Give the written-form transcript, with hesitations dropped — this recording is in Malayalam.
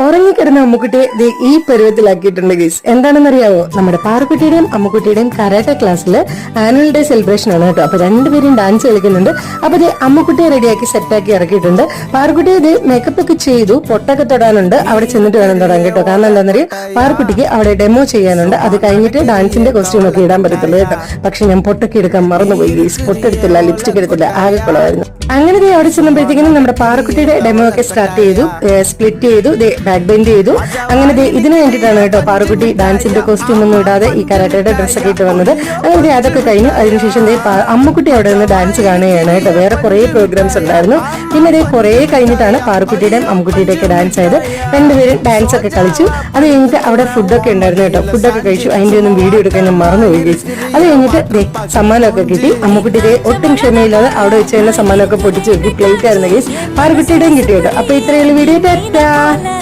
ഉറങ്ങിക്കിടന്ന അമ്മുക്കുട്ടിയെ ഈ പരുവത്തിലാക്കിയിട്ടുണ്ട് ഗൈസ്. എന്താണെന്നറിയാവോ, നമ്മുടെ പാറുക്കുട്ടിയുടെയും അമ്മുക്കുട്ടിയുടെയും കരാട്ടെ ക്ലാസ്സിൽ ആനുവൽ ഡേ സെലിബ്രേഷൻ ആണ് കേട്ടോ. അപ്പൊ രണ്ടുപേരും ഡാൻസ് കളിക്കുന്നുണ്ട്. അപ്പൊ ഇത് അമ്മുക്കുട്ടിയെ റെഡിയാക്കി സെറ്റാക്കി ഇറക്കിയിട്ടുണ്ട്. പാറുക്കുട്ടി ഇത് മേക്കപ്പ് ഒക്കെ ചെയ്തു, പൊട്ടൊക്കെ തൊടാനുണ്ട്. അവിടെ ചെന്നിട്ട് വേണം തൊടാൻ കേട്ടോ. കാരണം എന്താണെന്നറിയോ, പാറുക്കുട്ടിക്ക് അവിടെ ഡെമോ ചെയ്യാനുണ്ട്. അത് കഴിഞ്ഞിട്ട് ഡാൻസിന്റെ കോസ്റ്റ്യൂം ഒക്കെ ഇടാൻ പറ്റത്തുള്ളൂ കേട്ടോ. പക്ഷെ ഞാൻ പൊട്ടൊക്കെ എടുക്കാൻ മറന്നുപോയി ഗൈസ്. പൊട്ടെടുത്തില്ല, ലിപ്സ്റ്റിക് എടുത്തില്ല, ആകെ കുളമായിരുന്നു. അങ്ങനെ അവിടെ ചെന്നപ്പോഴത്തേക്കും നമ്മുടെ പാറുക്കുട്ടിയുടെ ഡെമോ ഒക്കെ സ്റ്റാർട്ട് ചെയ്തു, സ്പ്ലിറ്റ് ചെയ്തു, ബാക്ക് ബെൻഡ് ചെയ്തു. അങ്ങനെ ഇതിന് വേണ്ടിയിട്ടാണ് കേട്ടോ പാറുക്കുട്ടി ഡാൻസിന്റെ കോസ്റ്റ്യൂം ഒന്നും ഇടാതെ ഈ കരാട്ടയുടെ ഡ്രസ്സൊക്കെ ഇട്ട് വന്നത്. അങ്ങനെ അതൊക്കെ കഴിഞ്ഞു. അതിനുശേഷം അമ്മുക്കുട്ടി അവിടെ നിന്ന് ഡാൻസ് കാണുകയാണ് കേട്ടോ. വേറെ കുറെ പ്രോഗ്രാംസ് ഉണ്ടായിരുന്നു. പിന്നെ കുറെ കഴിഞ്ഞിട്ടാണ് പാറുക്കുട്ടിയുടെയും അമ്മുക്കുട്ടിയുടെ ഒക്കെ ഡാൻസ് ആയത്. രണ്ടുപേരും ഡാൻസ് ഒക്കെ കളിച്ചു. അത് കഴിഞ്ഞിട്ട് അവിടെ ഫുഡൊക്കെ ഉണ്ടായിരുന്നു കേട്ടോ. ഫുഡൊക്കെ കഴിച്ചു. അതിന്റെ ഒന്നും വീഡിയോ എടുക്കാൻ ഞാൻ മറന്നുപോയി ഗൈസ്. അത് കഴിഞ്ഞിട്ട് സമ്മാനമൊക്കെ കിട്ടി. അമ്മുക്കുട്ടിയെ ഒട്ടും ക്ഷമയില്ലാതെ അവിടെ വെച്ച് തന്നെ സമ്മാനമൊക്കെ പൊട്ടിച്ചു വെക്കി. പ്ലേറ്റ് ആയിരുന്നു ഗൈസ്. പാറുക്കുട്ടിയുടെയും കിട്ടി കേട്ടോ. അപ്പൊ ഇത്രയുള്ള വീഡിയോ.